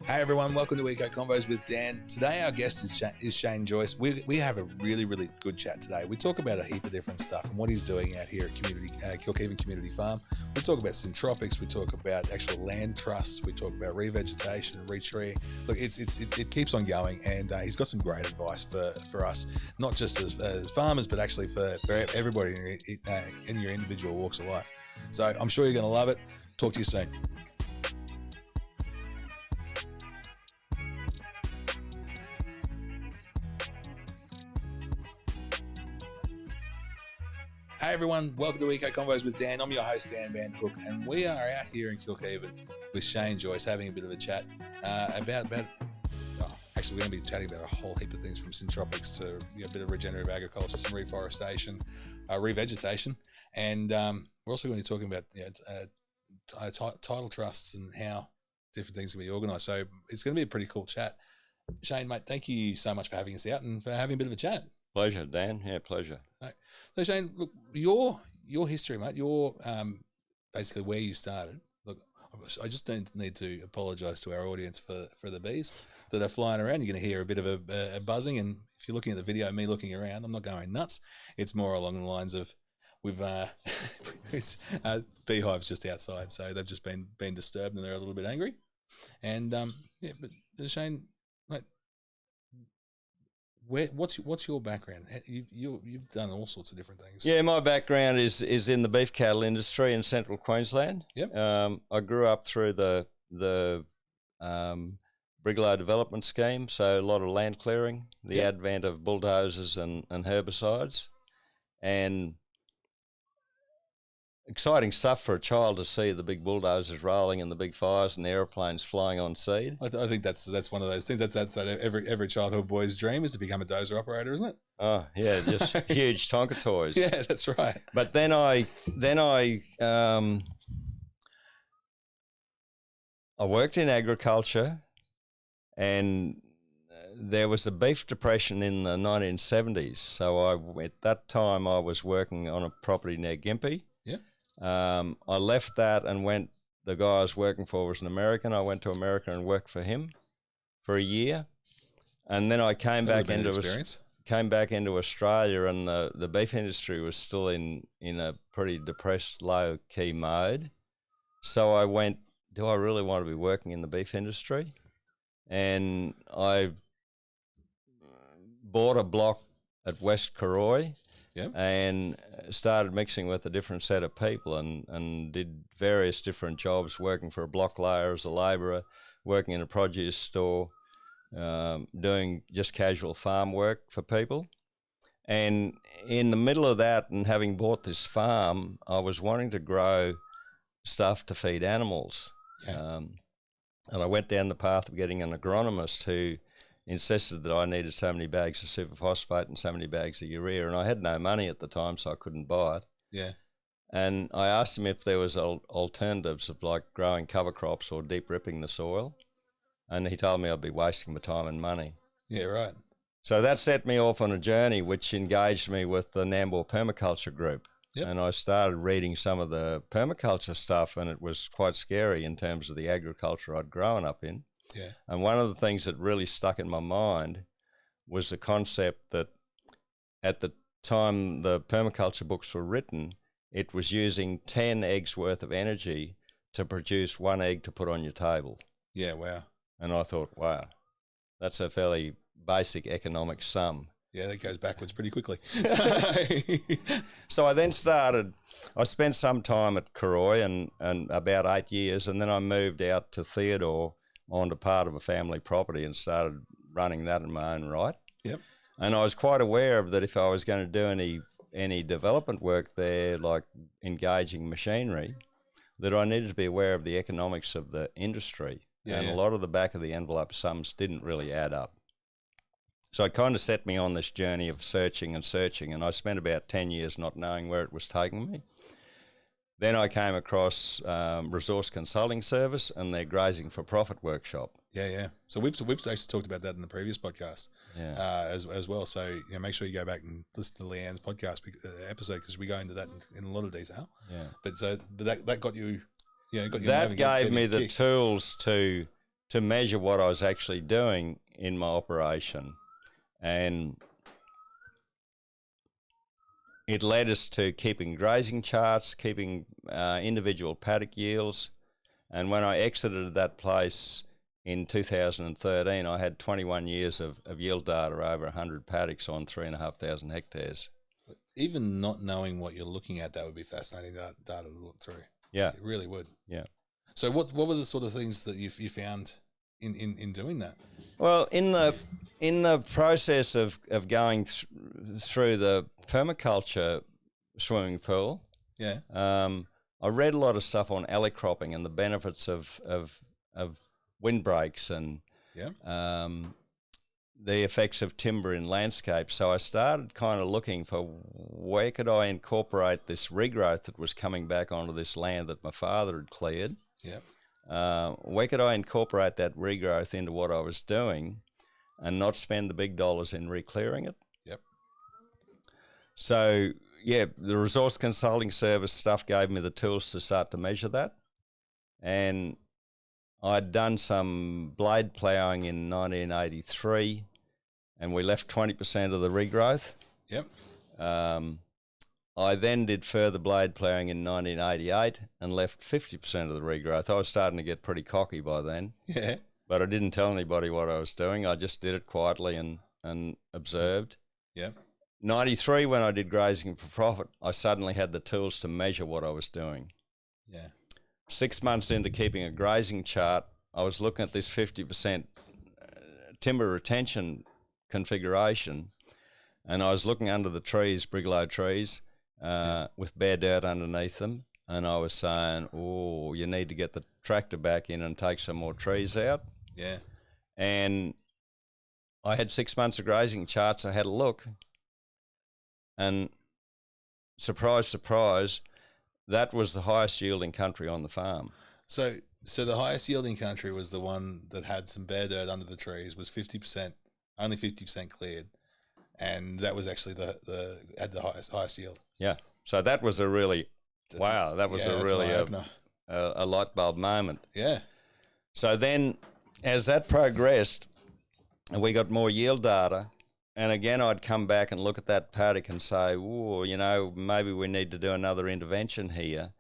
Hey everyone, welcome to Eco Convos with Dan. Today our guest is Shane Joyce. We have a really good chat today. We talk about a heap of different stuff and what he's doing out here at Kilkivan Community Farm. We talk about syntropics, we talk about actual land trusts, we talk about revegetation, retreeing. Look, it keeps on going, and he's got some great advice for us, not just as farmers, but actually for everybody in your individual walks of life. So I'm sure you're going to love it. Talk to you soon. Hey everyone, welcome to Eco Convos with Dan. I'm your host, Dan Vanderhook, and we are out here in Kilkivan with Shane Joyce having a bit of a chat actually we're going to be chatting about a whole heap of things from syntropics to a bit of regenerative agriculture, some reforestation, revegetation, and we're also going to be talking about title trusts and how different things can be organised. So it's going to be a pretty cool chat. Shane, mate, thank you so much for having us out and for having a bit of a chat. Pleasure, Dan. Yeah, pleasure. So Shane, look, your history, mate, your basically where you started. Look, I just don't need to apologise to our audience for the bees that are flying around. You're going to hear a bit of a buzzing, and if you're looking at the video, me looking around, I'm not going nuts. It's more along the lines of beehives just outside, so they've just been disturbed and they're a little bit angry. And but Shane, mate, what's your background? You've done all sorts of different things. Yeah, my background is in the beef cattle industry in central Queensland. Yep. I grew up through the Brigalow development scheme, so a lot of land clearing, the advent of bulldozers and herbicides, and exciting stuff for a child to see the big bulldozers rolling and the big fires and the aeroplanes flying on seed. I think that's one of those things. That's every childhood boy's dream is to become a dozer operator, isn't it? Oh yeah, just huge Tonka toys. Yeah, that's right. But then I worked in agriculture, and there was a beef depression in the 1970s. So at that time I was working on a property near Gympie. Yeah. I left that and the guy I was working for was an American. I went to America and worked for him for a year. And then I came back into Australia, and the beef industry was still in a pretty depressed, low key mode. So I went, do I really want to be working in the beef industry? And I bought a block at West Karoi. Yep. And started mixing with a different set of people and did various different jobs, working for a block layer as a labourer, working in a produce store, doing just casual farm work for people. And in the middle of that, and having bought this farm, I was wanting to grow stuff to feed animals. Okay. And I went down the path of getting an agronomist who insisted that I needed so many bags of superphosphate and so many bags of urea, and I had no money at the time, so I couldn't buy it. Yeah. And I asked him if there was alternatives of like growing cover crops or deep ripping the soil, and he told me I'd be wasting my time and money. Yeah, right. So that set me off on a journey which engaged me with the Nambour permaculture group. Yep. And I started reading some of the permaculture stuff, and it was quite scary in terms of the agriculture I'd grown up in. Yeah. And one of the things that really stuck in my mind was the concept that at the time the permaculture books were written, it was using 10 eggs worth of energy to produce one egg to put on your table. Yeah, wow. And I thought, wow, that's a fairly basic economic sum. Yeah, that goes backwards pretty quickly. So I spent some time at Karoi and about 8 years, and then I moved out to Theodore onto part of a family property and started running that in my own right. Yep. And I was quite aware of that if I was going to do any development work there, like engaging machinery, that I needed to be aware of the economics of the industry. Yeah, and a lot of the back of the envelope sums didn't really add up. So it kind of set me on this journey of searching, and I spent about 10 years not knowing where it was taking me. Then I came across Resource Consulting Service and their Grazing for Profit workshop. Yeah. So we've actually talked about that in the previous podcast, as well. So make sure you go back and listen to Leanne's podcast episode, because we go into that in a lot of detail. Yeah. But that got you, got you. That gave me the tools to to measure what I was actually doing in my operation. And it led us to keeping grazing charts, keeping individual paddock yields. And when I exited that place in 2013, I had 21 years of yield data over 100 paddocks on 3,500 hectares. Even not knowing what you're looking at, that would be fascinating data to look through. Yeah. It really would. Yeah. So what were the sort of things that you found in doing that? Well, in the process of going through the permaculture swimming pool, yeah, I read a lot of stuff on alley cropping and the benefits of windbreaks and the effects of timber in landscapes. So I started kind of looking for where could I incorporate this regrowth that was coming back onto this land that my father had cleared. Yeah. Where could I incorporate that regrowth into what I was doing and not spend the big dollars in re-clearing it? Yep. So, yeah, the resource consulting service stuff gave me the tools to start to measure that. And I'd done some blade ploughing in 1983, and we left 20% of the regrowth. Yep. I then did further blade ploughing in 1988 and left 50% of the regrowth. I was starting to get pretty cocky by then. Yeah. But I didn't tell anybody what I was doing. I just did it quietly and observed. Yeah. 93, when I did grazing for profit, I suddenly had the tools to measure what I was doing. Yeah. 6 months into keeping a grazing chart, I was looking at this 50% timber retention configuration, and I was looking under the trees, brigalow trees, with bare dirt underneath them, and I was saying, oh, you need to get the tractor back in and take some more trees out. Yeah. And I had 6 months of grazing charts. I had a look, and surprise, surprise, that was the highest yielding country on the farm. So the highest yielding country was the one that had some bare dirt under the trees, was 50%, only 50% cleared, and that was actually had the highest yield. Yeah. So that was a really a light bulb moment. Yeah. So then, as that progressed, and we got more yield data, and again, I'd come back and look at that paddock and say, oh, you know, maybe we need to do another intervention here.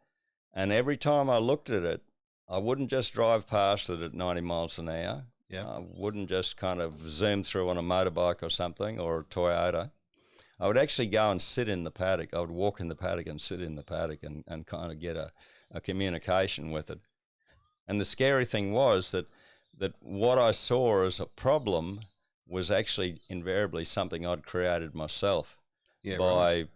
And every time I looked at it, I wouldn't just drive past it at 90 miles an hour. Yeah. I wouldn't just kind of zoom through on a motorbike or something, or a Toyota. I would actually go and sit in the paddock. I would walk in the paddock and sit in the paddock and kind of get a communication with it. And the scary thing was that what I saw as a problem was actually invariably something I'd created myself by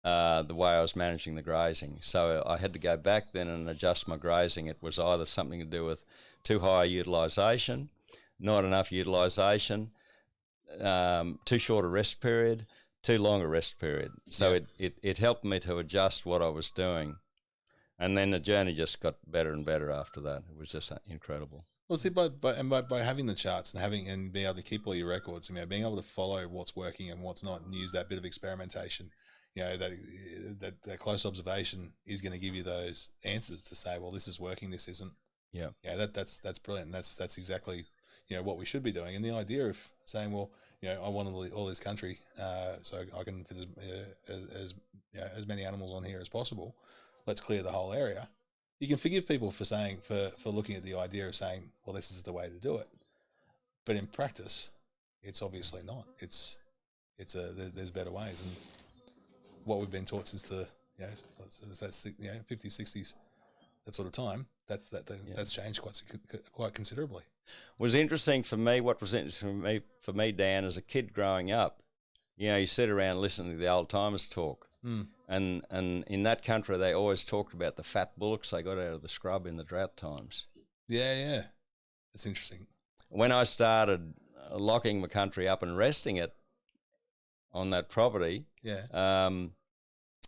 the way I was managing the grazing. So I had to go back then and adjust my grazing. It was either something to do with too high utilisation, not enough utilisation, too short a rest period, too long a rest period. So it helped me to adjust what I was doing. And then the journey just got better and better after that. It was just incredible. Well, see, by having the charts and being able to keep all your records, being able to follow what's working and what's not, and use that bit of experimentation, that close observation is going to give you those answers to say, well, this is working, this isn't. Yeah. Yeah, that's brilliant. That's exactly what we should be doing. And the idea of saying, well, I want all this country, so I can fit as many animals on here as possible. Let's clear the whole area. You can forgive people for looking at the idea of saying, well, this is the way to do it. But in practice, it's obviously not. There's better ways. And what we've been taught since the 50s, 60s, that sort of time, that's changed quite considerably. Was interesting for me. What was interesting for me, Dan, as a kid growing up, you sit around listening to the old timers talk. Mm. And in that country, they always talked about the fat bullocks they got out of the scrub in the drought times. Yeah. That's interesting. When I started locking my country up and resting it on that property,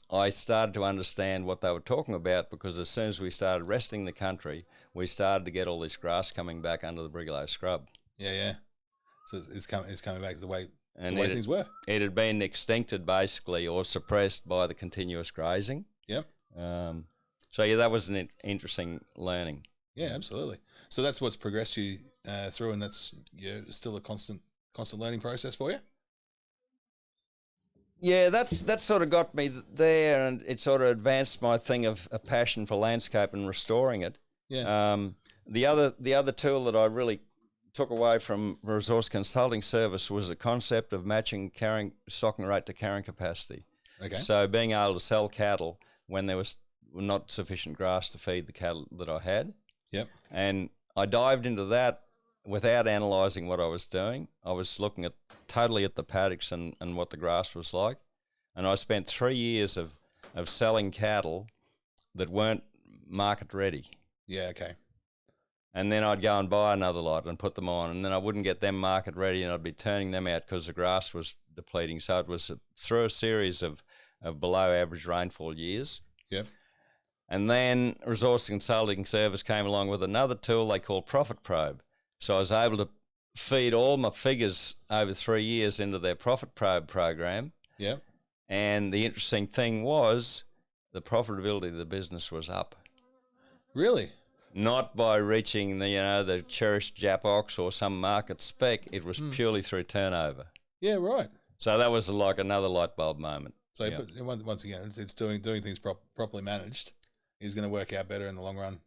I started to understand what they were talking about, because as soon as we started resting the country, we started to get all this grass coming back under the brigalow scrub. Yeah. So it's coming back the way things were. It had been extincted basically, or suppressed by the continuous grazing. Yep. So that was an interesting learning. Yeah, absolutely. So that's what's progressed you through, and that's still a constant learning process for you. Yeah, that sort of got me there, and it sort of advanced my thing of a passion for landscape and restoring it. Yeah. The other tool that I really took away from resource consulting service was the concept of matching stocking rate to carrying capacity. Okay. So being able to sell cattle when there was not sufficient grass to feed the cattle that I had. Yep. And I dived into that without analysing what I was doing. I was looking totally at the paddocks and what the grass was like. And I spent 3 years of selling cattle that weren't market ready. Yeah, okay. And then I'd go and buy another lot and put them on, and then I wouldn't get them market ready, and I'd be turning them out because the grass was depleting. So it was through a series of below average rainfall years. Yep. And then resource consulting service came along with another tool they call Profit Probe. So I was able to feed all my figures over 3 years into their Profit Probe program. Yep. And the interesting thing was the profitability of the business was up. Really? Not by reaching the cherished Jap ox or some market spec. It was purely through turnover. Yeah, right. So that was like another light bulb moment. So but once again, it's doing things properly managed is going to work out better in the long run.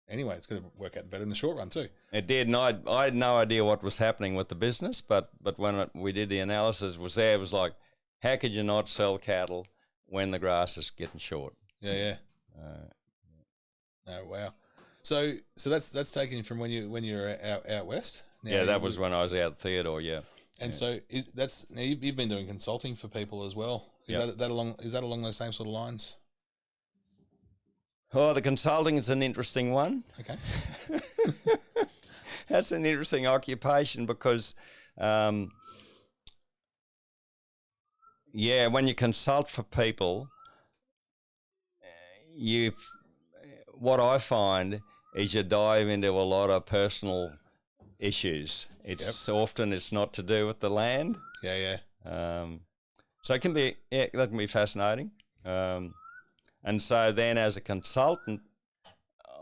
Anyway, it's going to work out better in the short run too. It did, and I had no idea what was happening with the business, but when we did the analysis, it was like, how could you not sell cattle when the grass is getting short? Yeah. Oh wow. So that's taken from when you're out west. Now that was when I was out at Theodore. Yeah. And so now you've been doing consulting for people as well. Is that along those same sort of lines? Oh, the consulting is an interesting one. Okay. That's an interesting occupation because, when you consult for people, what I find is you dive into a lot of personal issues. Often it's not to do with the land. Yeah. So that can be fascinating. And so then as a consultant,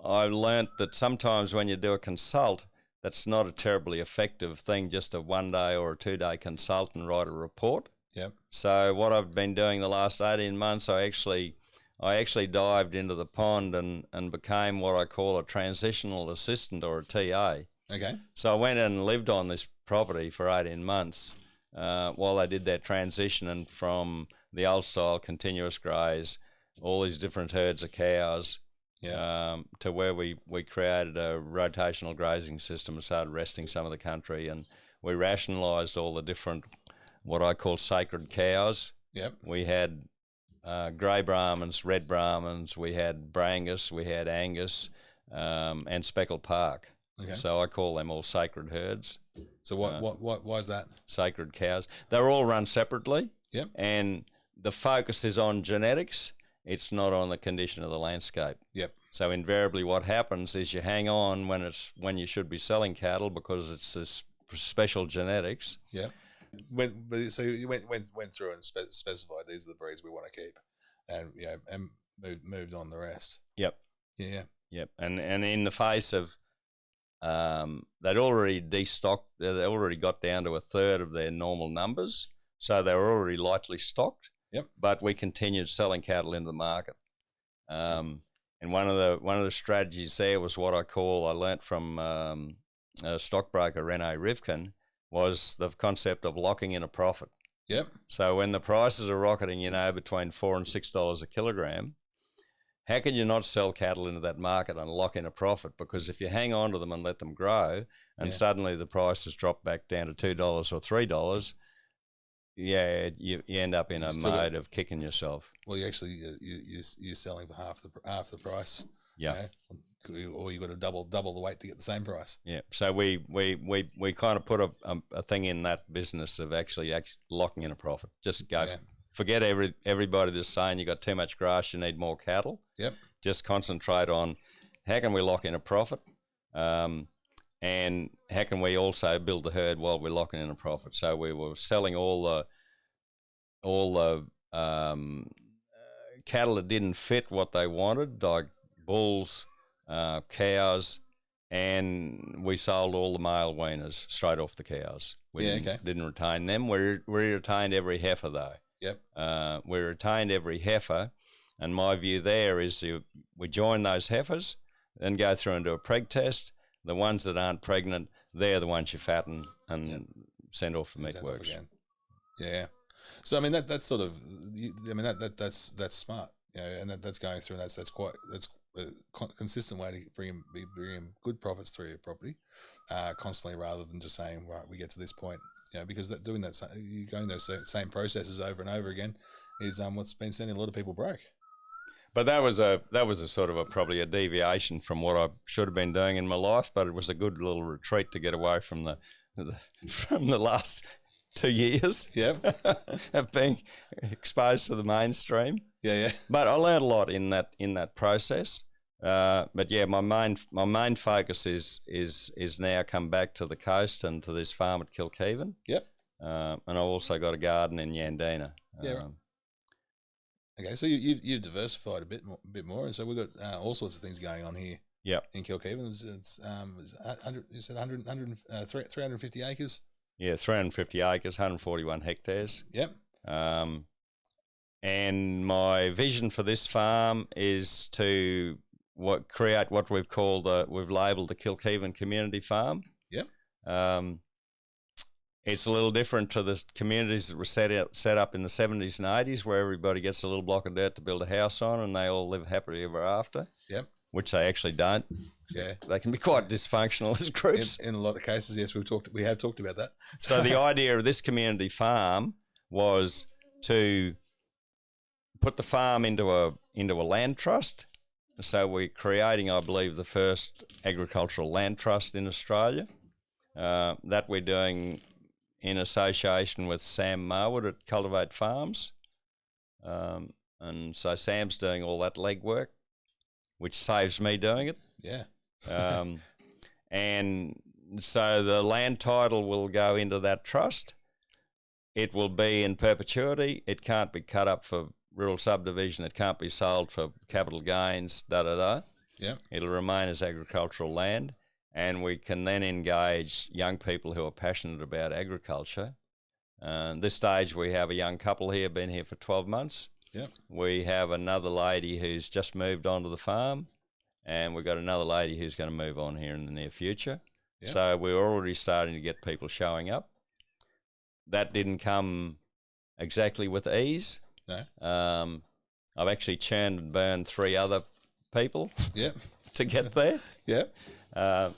I learnt that sometimes when you do a consult, that's not a terribly effective thing, just a 1 day or a 2 day consult and write a report. Yep. So what I've been doing the last 18 months, I actually dived into the pond and became what I call a transitional assistant or a TA. Okay. So I went and lived on this property for 18 months while they did that transition and from the old style continuous graze, all these different herds of cows, to where we created a rotational grazing system and started resting some of the country, and we rationalised all the different, what I call sacred cows. Yep. We had grey Brahmins, red Brahmins, we had Brangus, we had Angus, and Speckled Park. Okay. So I call them all sacred herds. So why is that? Sacred cows. They're all run separately. Yep. And the focus is on genetics. It's not on the condition of the landscape. Yep. So invariably what happens is you hang on when you should be selling cattle because it's this special genetics. Yep. So you went through and specified these are the breeds we want to keep, and moved on the rest. Yep. Yeah. Yep. And in the face of they'd already destocked, they already got down to a third of their normal numbers, so they were already lightly stocked. Yep. But we continued selling cattle into the market. And one of the strategies there was what I learnt from a stockbroker, Rene Rivkin, was the concept of locking in a profit. Yep. So when the prices are rocketing, between $4 and $6 a kilogram, how can you not sell cattle into that market and lock in a profit? Because if you hang on to them and let them grow, and suddenly the prices drop back down to $2 or $3, you end up in a mode of kicking yourself. Well, you actually you're selling for half the price. Yeah. Or you got to double the weight to get the same price. Yeah. So we kind of put a thing in that business of actually locking in a profit. Just go. Yeah. Forget everybody that's saying you got too much grass, you need more cattle. Yep. Just concentrate on how can we lock in a profit, and how can we also build the herd while we're locking in a profit. So we were selling all the cattle that didn't fit what they wanted, like bulls, cows, and we sold all the male weaners straight off the cows. We didn't retain them. We retained every heifer though. Yep. We retained every heifer, and my view there is we join those heifers, then go through and do a preg test. The ones that aren't pregnant, they're the ones you fatten and send off for meat works. Yeah. So I mean that's sort of, I mean that's smart, you know, and that's going through, and that's a consistent way to bring in good profits through your property, constantly, rather than just saying, right, we get to this point, you know, because you're going those same processes over and over again is what's been sending a lot of people broke. But that was a sort of probably a deviation from what I should have been doing in my life, but it was a good little retreat to get away from the last 2 years of being exposed to the mainstream. Yeah. But I learned a lot in that process. But yeah, my main focus is now come back to the coast and to this farm at Kilkivan. Yep. And I've also got a garden in Yandina. Yeah. Right. Okay, so you've diversified a bit more, and so we've got all sorts of things going on here. Yeah. In Kilkivan, it's 100. You said 350 acres. Yeah, 350 acres, 141 hectares. Yep. And my vision for this farm is to create what we've labelled the Kilkivan Community Farm. Yep. It's a little different to the communities that were set up in the 70s and 80s, where everybody gets a little block of dirt to build a house on and they all live happily ever after. Yep. Which they actually don't. Yeah. They can be quite dysfunctional as groups. In a lot of cases, yes, we have talked about that. So the idea of this community farm was to put the farm into a land trust. So we're creating, I believe, the first agricultural land trust in Australia. That we're doing in association with Sam Marwood at Cultivate Farms. And so Sam's doing all that legwork, which saves me doing it. Yeah. And so the land title will go into that trust. It will be in perpetuity. It can't be cut up for rural subdivision. It can't be sold for capital gains, Yeah. It'll remain as agricultural land. And we can then engage young people who are passionate about agriculture. This stage we have a young couple here, been here for 12 months. Yep. We have another lady who's just moved onto the farm, and we've got another lady who's going to move on here in the near future. Yep. So we're already starting to get people showing up. That didn't come exactly with ease. No. I've actually churned and burned 3 other people to get there. Yeah.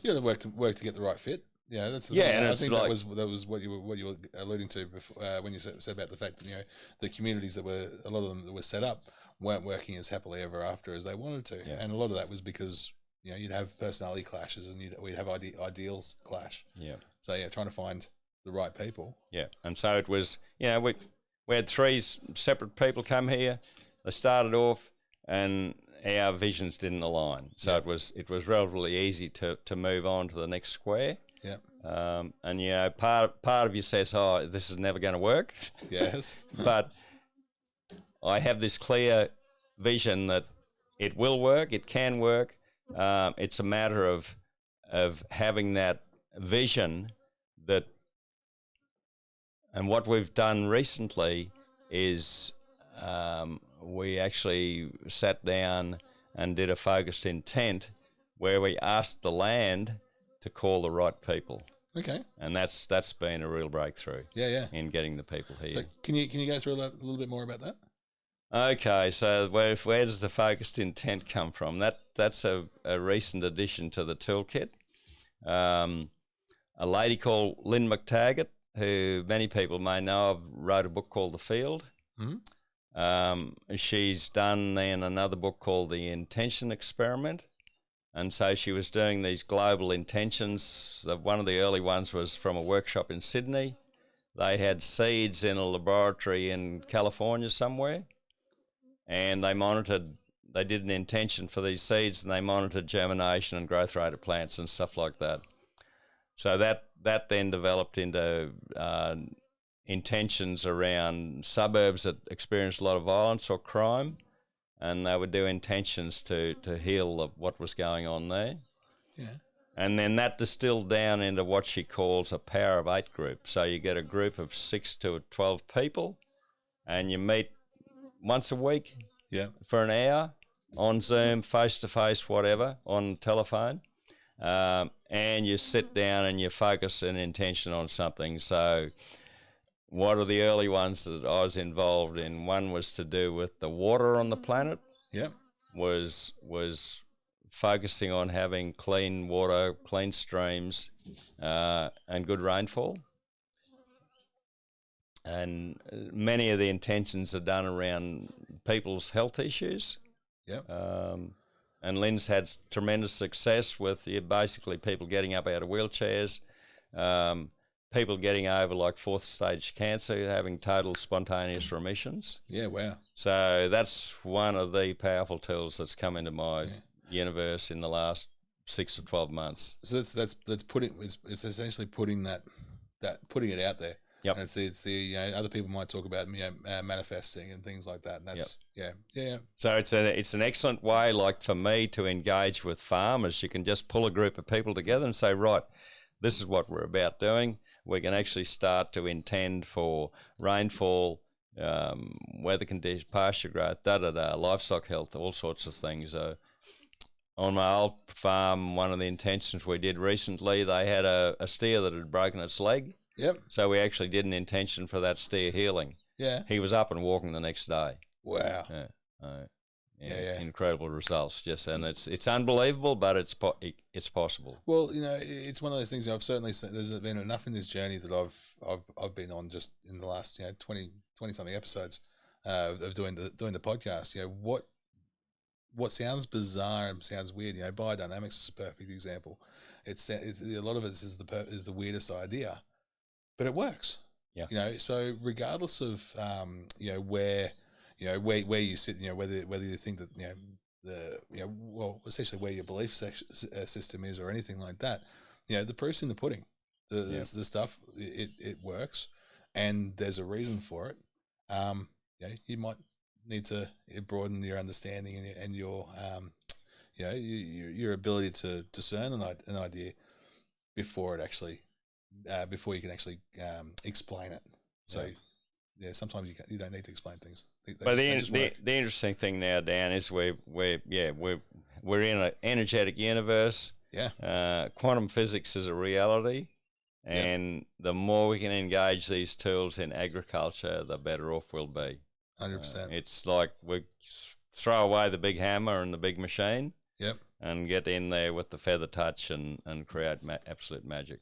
You got to work to get the right fit. Yeah, that's the and I think that was what you were alluding to before, when you said about the fact that, you know, the communities that a lot of them that were set up weren't working as happily ever after as they wanted to, and a lot of that was because, you know, you'd have personality clashes and we'd have ideals clash. Yeah. So trying to find the right people. Yeah, and so it was. You know, we had 3 separate people come here. They started off and our visions didn't align, so it was relatively easy to move on to the next square. Yeah. And you know, part of you says, "Oh, this is never going to work." Yes. But I have this clear vision that it will work. It can work. It's a matter of having that vision that. And what we've done recently is we actually sat down and did a focused intent where we asked the land to call the right people. Okay. And that's been a real breakthrough. Yeah. In getting the people here. So can you go through a little bit more about that? Okay, so where does the focused intent come from? That's a recent addition to the toolkit. A lady called Lynn McTaggart, who many people may know of, wrote a book called The Field. Mm-hmm. She's done then another book called The Intention Experiment. And so she was doing these global intentions. One of the early ones was from a workshop in Sydney. They had seeds in a laboratory in California somewhere. And they did an intention for these seeds, and they monitored germination and growth rate of plants and stuff like that. So that then developed into intentions around suburbs that experienced a lot of violence or crime, and they would do intentions to heal what was going on there. Yeah. And then that distilled down into what she calls a power of 8 group. So you get a group of 6 to 12 people, and you meet once a week for an hour on Zoom, face-to-face, whatever, on telephone. And you sit down and you focus an intention on something. So what are the early ones that I was involved in? One was to do with the water on the planet. Was focusing on having clean water, clean streams, and good rainfall. And many of the intentions are done around people's health issues. And Lynn's had tremendous success with basically people getting up out of wheelchairs, people getting over like 4th stage cancer, having total spontaneous remissions. So that's one of the powerful tools that's come into my universe in the last 6 to 12 months. So that's putting it's essentially putting putting it out there. And it's the other people might talk about manifesting and things like that. And that's So it's an excellent way, like for me, to engage with farmers. You can just pull a group of people together and say, right, this is what we're about doing. We can actually start to intend for rainfall, weather conditions, pasture growth, livestock health, all sorts of things. On my old farm, one of the intentions we did recently, they had a steer that had broken its leg. So we actually did an intention for that steer healing. He was up and walking the next day. Wow. Incredible results. And it's unbelievable, but it's possible. Well, it's one of those things. I've certainly seen, there's been enough in this journey that I've been on just in the last 20 something episodes of doing the podcast. What sounds bizarre and sounds weird. Biodynamics is a perfect example. It's a lot of it is the weirdest idea, but it works. So regardless of where you sit, whether you think that essentially where your belief system is or anything like that, the proof's in the pudding. The stuff it works, and there's a reason for it. You might need to broaden your understanding and your your ability to discern an idea before you can actually explain it. So sometimes you don't need to explain things. But the interesting thing now, Dan, is we're in an energetic universe. Quantum physics is a reality, and the more we can engage these tools in agriculture, the better off we'll be. 100%. It's like we throw away the big hammer and the big machine, and get in there with the feather touch and create absolute magic.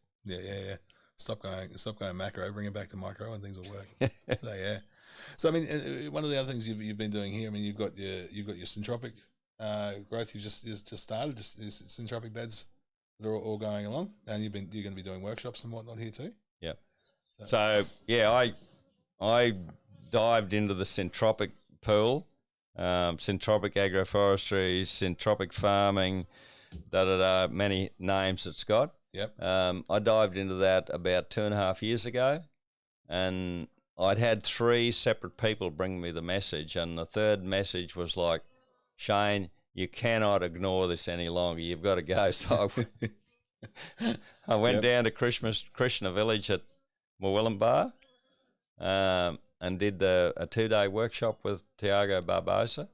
Stop going macro, bring it back to micro, and things will work. So I mean, one of the other things you've been doing here, I mean, you've got your syntropic growth. You've just started syntropic beds that are all going along, and you're going to be doing workshops and whatnot here too. So I dived into the syntropic pool, syntropic agroforestry, syntropic farming, many names it's got. I dived into that about 2.5 years ago, and I'd had 3 separate people bring me the message, and the third message was like, Shane, you cannot ignore this any longer. You've got to go. So I went down to Krishna Village at Murwillumbah, and did a 2-day workshop with Thiago Barbosa.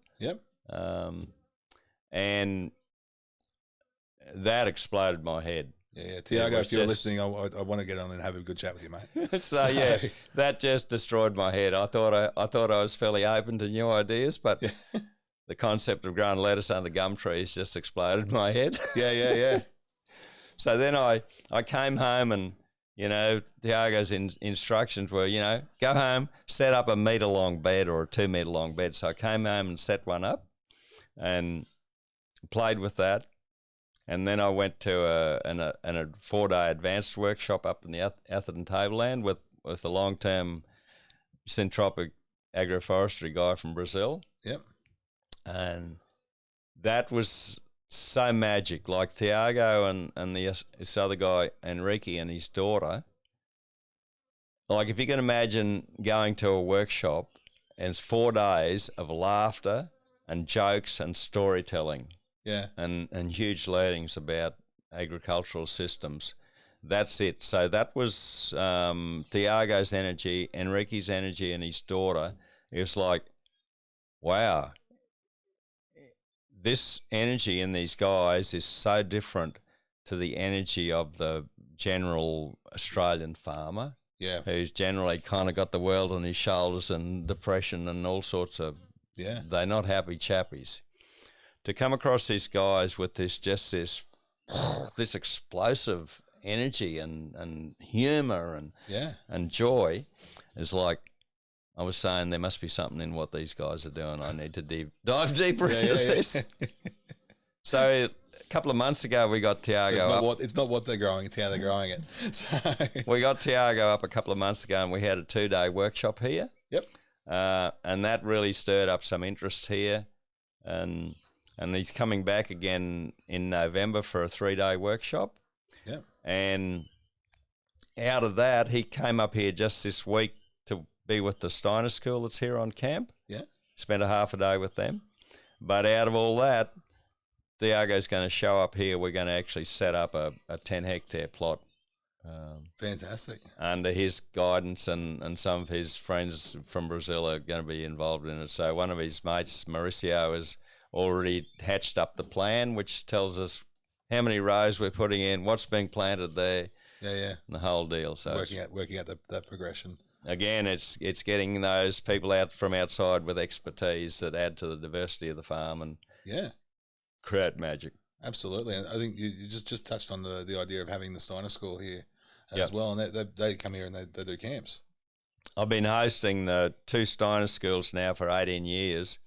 And that exploded my head. Thiago, if you're listening, I want to get on and have a good chat with you, mate. So that just destroyed my head. I thought I was fairly open to new ideas, but the concept of growing lettuce under gum trees just exploded my head. So then I came home, and Thiago's instructions were, go home, set up a 1-metre-long bed or a 2-metre-long bed. So I came home and set one up and played with that. And then I went to a 4-day advanced workshop up in the Atherton Tableland with a long-term syntropic agroforestry guy from Brazil. And that was so magic. Like Thiago and this other guy, Enrique, and his daughter. Like, if you can imagine going to a workshop and it's 4 days of laughter and jokes and storytelling. And huge learnings about agricultural systems. That's it. So that was Thiago's energy, Enrique's energy, and his daughter. It was like, wow, this energy in these guys is so different to the energy of the general Australian farmer, who's generally kind of got the world on his shoulders and depression and all sorts of, they're not happy chappies. To come across these guys with this explosive energy and humour and joy is like, I was saying there must be something in what these guys are doing. I need to dive deeper into this. So a couple of months ago, we got Thiago it's not what they're growing, it's how they're growing it. So we got Thiago up a couple of months ago, and we had a 2-day workshop here. Yep. And that really stirred up some interest here. And he's coming back again in November for a 3-day workshop. Yep. And out of that, he came up here just this week to be with the Steiner School that's here on camp. Yeah. Spent a half a day with them. But out of all that, Thiago's going to show up here. We're going to actually set up a 10-hectare plot. Fantastic. Under his guidance, and some of his friends from Brazil are going to be involved in it. So one of his mates, Mauricio, has already hatched up the plan, which tells us how many rows we're putting in, what's being planted there, and the whole deal. So working out that progression. Again, it's getting those people out from outside with expertise that add to the diversity of the farm and create magic. Absolutely, and I think you just touched on the idea of having the Steiner School here as well, and they come here and they do camps. I've been hosting the 2 Steiner schools now for 18 years.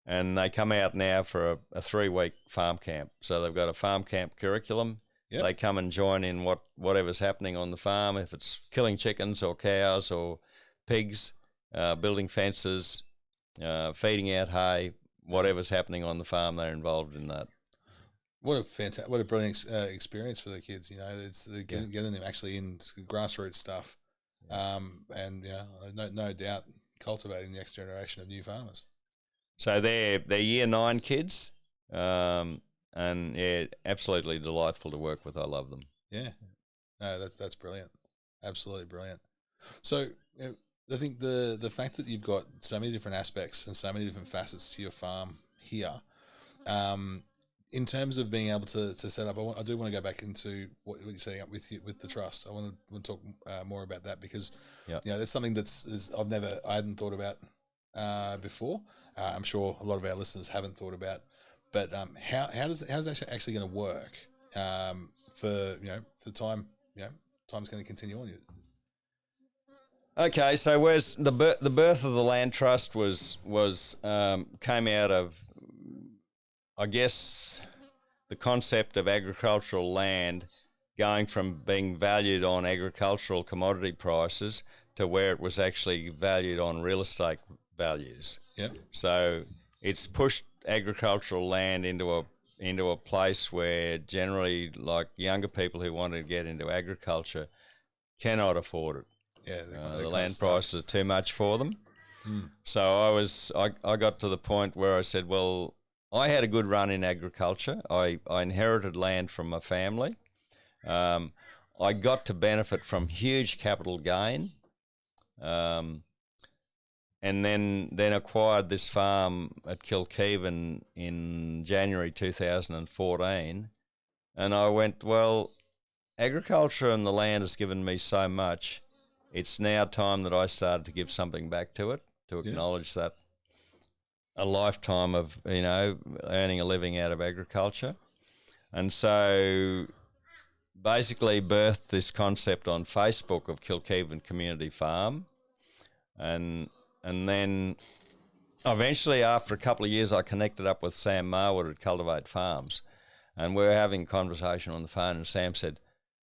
And they come out now for a 3-week farm camp. So they've got a farm camp curriculum. Yep. They come and join in whatever's happening on the farm, if it's killing chickens or cows or pigs, building fences, feeding out hay, whatever's happening on the farm, they're involved in that. What a brilliant experience for the kids. It's getting them actually in grassroots stuff, and no doubt cultivating the next generation of new farmers. So they're year 9 kids, and absolutely delightful to work with. I love them. Yeah, no, that's brilliant, absolutely brilliant. So I think the fact that you've got so many different aspects and so many different facets to your farm here, in terms of being able to set up, I do want to go back into what you're setting up with the trust. I want to talk more about that because that's something I hadn't thought about before. I'm sure a lot of our listeners haven't thought about, but how's that actually going to work for the time time's going to continue on. Okay, so where's the birth of the land trust came out of, I guess, the concept of agricultural land going from being valued on agricultural commodity prices to where it was actually valued on real estate values. Yep. So it's pushed agricultural land into a place where generally, like, younger people who want to get into agriculture cannot afford it. Yeah, the land prices are too much for them. So I got to the point where I said, well, I had a good run in agriculture. I inherited land from my family. I got to benefit from huge capital gain. And then acquired this farm at Kilkivan in January 2014. And I went, well, agriculture and the land has given me so much. It's now time that I started to give something back to it, to acknowledge that a lifetime of, earning a living out of agriculture. And so basically birthed this concept on Facebook of Kilkivan Community Farm. And then eventually, after a couple of years, I connected up with Sam Marwood at Cultivate Farms. And we were having a conversation on the phone, and Sam said,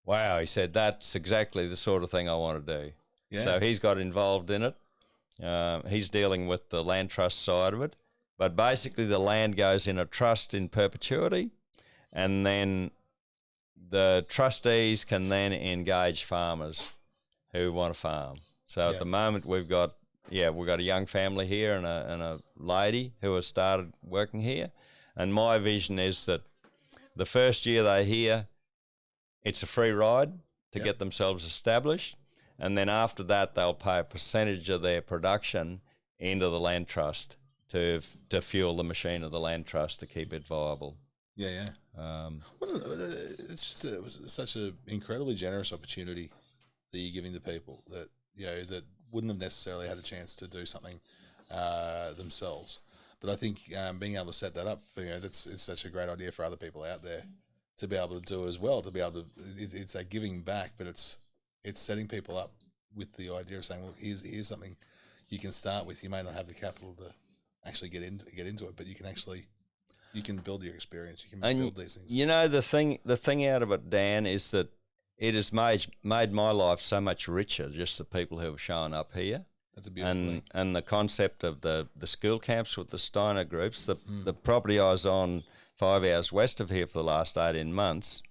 wow, he said, that's exactly the sort of thing I want to do. Yeah. So he's got involved in it. He's dealing with the land trust side of it. But basically the land goes in a trust in perpetuity, and then the trustees can then engage farmers who want to farm. So at the moment we've got a young family here and a lady who has started working here. And my vision is that The first year they're here, it's a free ride to get themselves established. And then after that, they'll pay a percentage of their production into the land trust to fuel the machine of the land trust to keep it viable. Yeah. It's just it was such an incredibly generous opportunity that you're giving to people that that wouldn't have necessarily had a chance to do something themselves. But I think being able to set that up, it's such a great idea for other people out there to be able to do as well. To be able to, it's that giving back, but it's setting people up with the idea of saying, well, here's something you can start with. You may not have the capital to actually get into it, but you can build your experience. You can build these things. The thing out of it, Dan, is that it has made my life so much richer. Just the people who have shown up here. That's a beautiful thing. And the concept of the school camps with the Steiner groups, the property I was on 5 hours west of here for the last 18 months,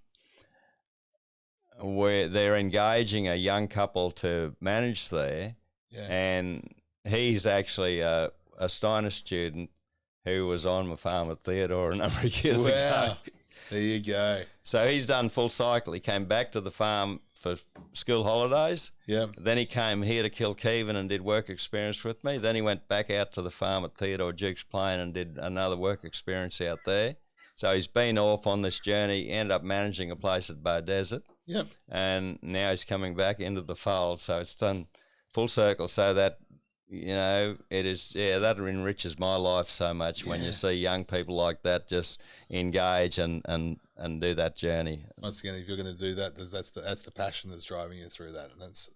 where they're engaging a young couple to manage there, and he's actually a Steiner student who was on my farm at Theodore a number of years ago. There you go. So he's done full cycle. He came back to the farm for school holidays. Yeah. Then he came here to Kilkivan and did work experience with me. Then he went back out to the farm at Theodore Duke's Plain and did another work experience out there. So he's been off on this journey, ended up managing a place at Bow Desert. Yep. And now he's coming back into the fold. So it's done full circle. So that, it is, that enriches my life so much when you see young people like that just engage and do that journey. Once again, if you're going to do that, that's the passion that's driving you through that, and that's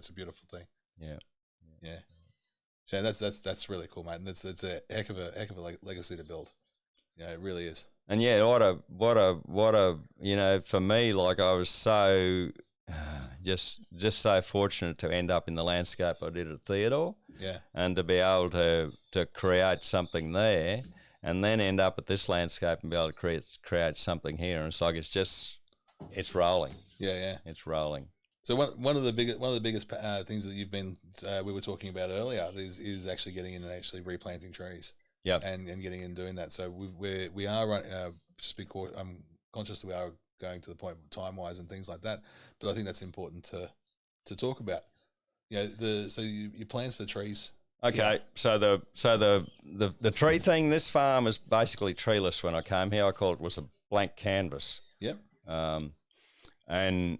a beautiful thing. Yeah. Shane, that's really cool, mate. And it's a heck of a legacy to build. Yeah, it really is. And what a for me, like, I was so just so fortunate to end up in the landscape I did at Theodore. Yeah. And to be able to create something there, and then end up at this landscape and be able to create something here. And it's like it's rolling. Yeah. It's rolling. So one of the biggest things that you've been we were talking about earlier is actually getting in and actually replanting trees. Yeah. And getting in and doing that. So we are running. I'm conscious that we are going to the point time wise and things like that. But I think that's important to talk about. So your plans for trees. Okay, yeah. So the tree thing, this farm is basically treeless. When I came here, I called it was a blank canvas. Yep. And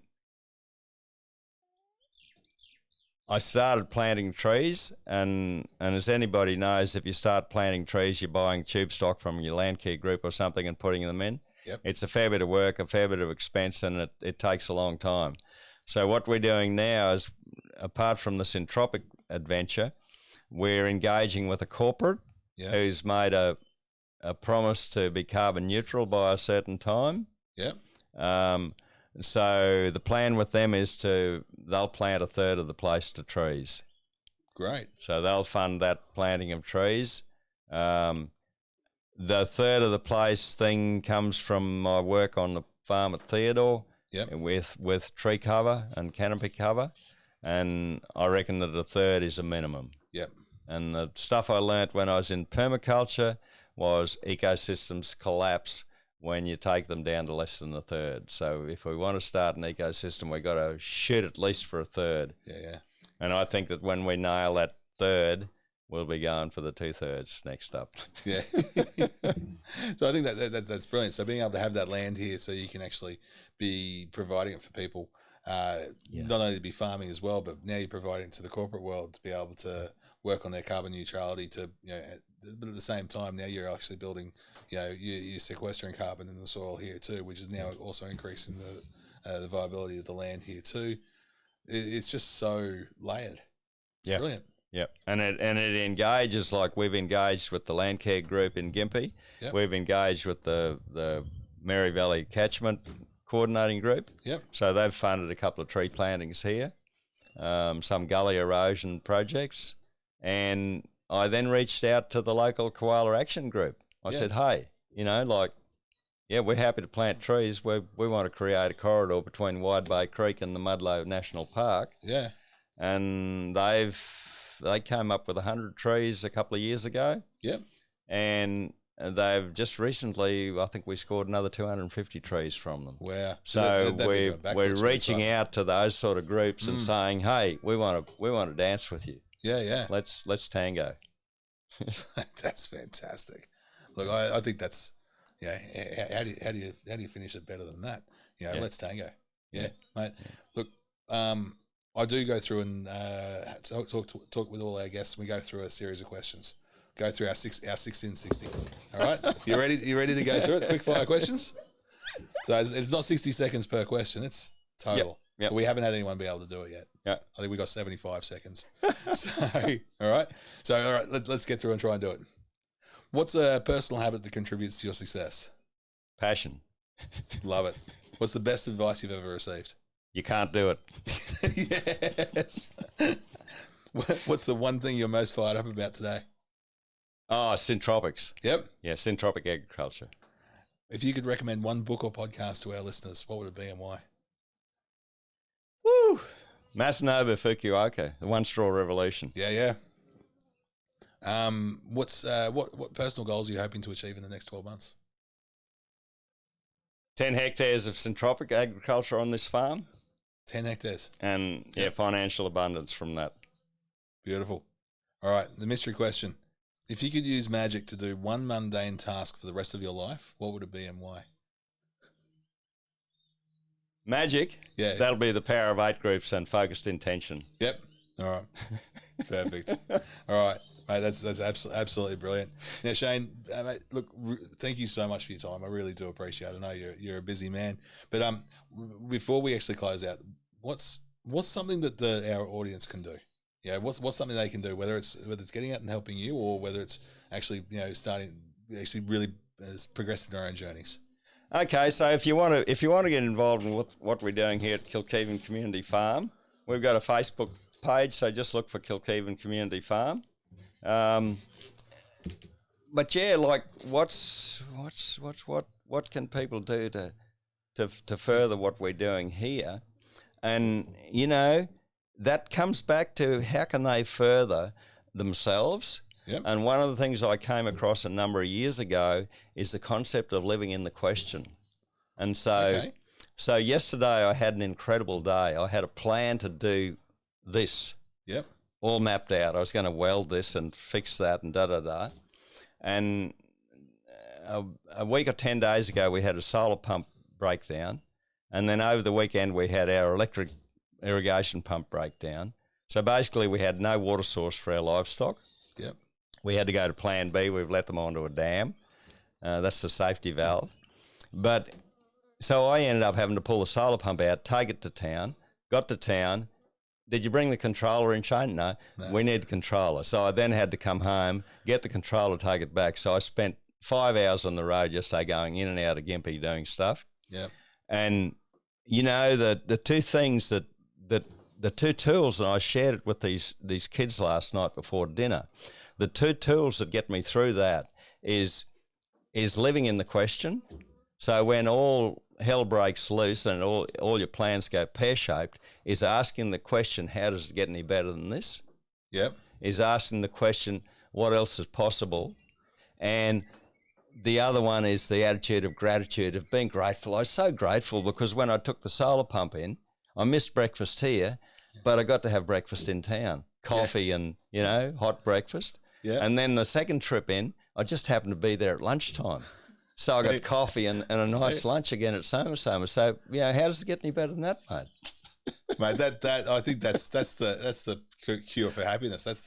I started planting trees, and as anybody knows, if you start planting trees, you're buying tube stock from your land care group or something and putting them in. Yep. It's a fair bit of work, a fair bit of expense, and it takes a long time. So what we're doing now is, apart from the syntropic adventure, we're engaging with a corporate who's made a promise to be carbon neutral by a certain time. Yep. So the plan with them is they'll plant a third of the place to trees. Great. So they'll fund that planting of trees. The third of the place thing comes from my work on the farm at Theodore. Yep. With tree cover and canopy cover. And I reckon that a third is a minimum. Yep. And the stuff I learnt when I was in permaculture was ecosystems collapse when you take them down to less than a third. So if we want to start an ecosystem, we've got to shoot at least for a third. Yeah. And I think that when we nail that third, we'll be going for the 2/3 next up. Yeah. So I think that's brilliant. So being able to have that land here so you can actually be providing it for people, not only to be farming as well, but now you're providing to the corporate world to be able to work on their carbon neutrality but at the same time, now you're actually building, you're sequestering carbon in the soil here too, which is now also increasing the viability of the land here too. It's just so layered. It's brilliant. Yep, and it engages, like we've engaged with the land care group in Gympie. Yep. We've engaged with the Mary Valley Catchment Coordinating Group. Yep. So they've funded a couple of tree plantings here, some gully erosion projects, and I then reached out to the local Koala Action Group. I said, hey, we're happy to plant trees. We want to create a corridor between Wide Bay Creek and the Mudlow National Park. Yeah. And they came up with 100 trees a couple of years ago. Yep. And they've just recently, I think we scored another 250 trees from them. Wow. So that'd we're reaching out to those sort of groups and saying, hey, we want to dance with you. Yeah. Let's tango. That's fantastic. Look, I think that's, how do you finish it better than that? Let's tango. Yeah, mate. Yeah. Look, I do go through and talk with all our guests. We go through a series of questions. Go through our 1660. All right, you ready to go through it? Quick fire questions. So it's not 60 seconds per question. It's total. Yep. We haven't had anyone be able to do it yet. Yeah. I think we got 75 seconds. All right. Let's get through and try and do it. What's a personal habit that contributes to your success? Passion. Love it. What's the best advice you've ever received? You can't do it. Yes. What's the one thing you're most fired up about today? Oh, syntropics. Yep. Yeah, syntropic agriculture. If you could recommend one book or podcast to our listeners, what would it be and why? Woo! Masanobu Fukuoka, The One Straw Revolution. Yeah. What personal goals are you hoping to achieve in the next 12 months? 10 hectares of syntropic agriculture on this farm. 10 hectares. And financial abundance from that. Beautiful. All right, the mystery question. If you could use magic to do one mundane task for the rest of your life, what would it be and why? Magic? Yeah. That'll be the power of 8 groups and focused intention. Yep. All right. Perfect. All right. Mate, that's absolutely brilliant. Now, Shane, mate, look, thank you so much for your time. I really do appreciate it. I know you're a busy man. But before we actually close out, what's something that our audience can do? What's something they can do, whether it's getting out and helping you, or whether it's actually really progressing their own journeys. Okay, so if you want to get involved in what we're doing here at Kilkivan Community Farm, we've got a Facebook page. So just look for Kilkivan Community Farm. But yeah, like what can people do to further what we're doing here? And that comes back to how can they further themselves? Yep. And one of the things I came across a number of years ago is the concept of living in the question. And so yesterday I had an incredible day. I had a plan to do this. Yep. All mapped out. I was going to weld this and fix that and da-da-da. And a week or 10 days ago, we had a solar pump breakdown. And then over the weekend, we had our electric irrigation pump breakdown. So basically, we had no water source for our livestock. Yep. We had to go to plan B. We've let them onto a dam. That's the safety valve. But so I ended up having to pull the solar pump out, take it to town, got to town. Did you bring the controller in, Shane? No. We need the controller. So I then had to come home, get the controller, take it back. So I spent 5 hours on the road just going in and out of Gympie doing stuff. Yep. And, the two things the two tools, and I shared it with these kids last night before dinner, the two tools that get me through that is living in the question. So when all hell breaks loose and all your plans go pear-shaped, is asking the question, how does it get any better than this? Yep. Is asking the question, what else is possible? And the other one is the attitude of gratitude, of being grateful. I was so grateful because when I took the solar pump in, I missed breakfast here, but I got to have breakfast in town, coffee and, hot breakfast. Yeah. And then the second trip in, I just happened to be there at lunchtime. So I got coffee and a nice lunch again at Soma. So, how does it get any better than that, mate? Mate, that I think that's the cure for happiness. That's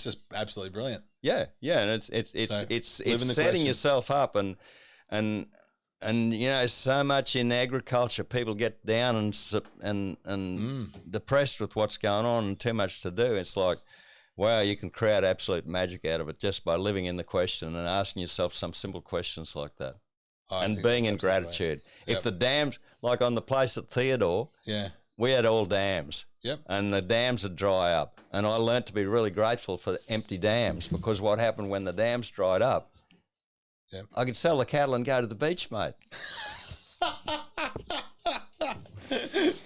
just absolutely brilliant. Yeah, and it's setting yourself up and so much in agriculture people get down and depressed with what's going on and too much to do. It's like, wow, you can create absolute magic out of it just by living in the question and asking yourself some simple questions like that. And being in gratitude. Yep. If the dams, like on the place at Theodore, we had all dams. Yep. And the dams would dry up. And I learnt to be really grateful for the empty dams, because what happened when the dams dried up, I could sell the cattle and go to the beach, mate.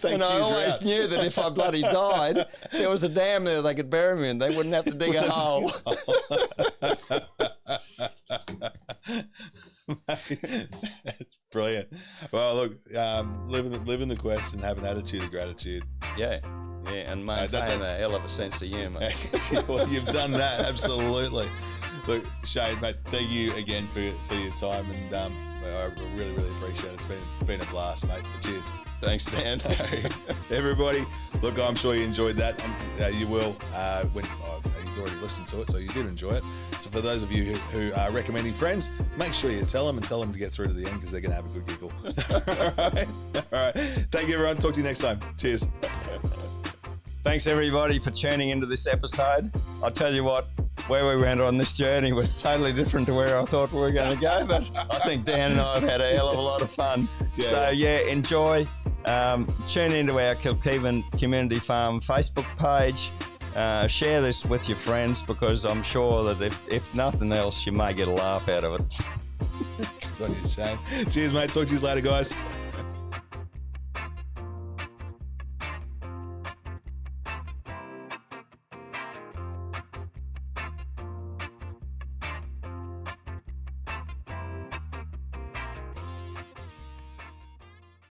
And I always knew that if I bloody died, there was a dam there they could bury me in. They wouldn't have to dig a hole. That's brilliant. Well, look, live in the quest and have an attitude of gratitude. Yeah, and maintain a hell of a sense of humour. Well, you've done that, absolutely. Look, Shane, mate, thank you again for your time, and I really, really appreciate it. It's been a blast, mate. So cheers. Thanks, Dan. Everybody, look, I'm sure you enjoyed that. You will when you've already listened to it, so you did enjoy it. So for those of you who are recommending friends, make sure you tell them to get through to the end, because they're going to have a good giggle. All right. Thank you, everyone. Talk to you next time. Cheers. Thanks, everybody, for tuning into this episode. I'll tell you what, where we went on this journey was totally different to where I thought we were going to go, but I think Dan and I have had a hell of a lot of fun. Enjoy. Tune into our Kilkivan Community Farm Facebook page. Share this with your friends, because I'm sure that if nothing else, you may get a laugh out of it. Good on you, Shane. Cheers, mate. Talk to you later, guys.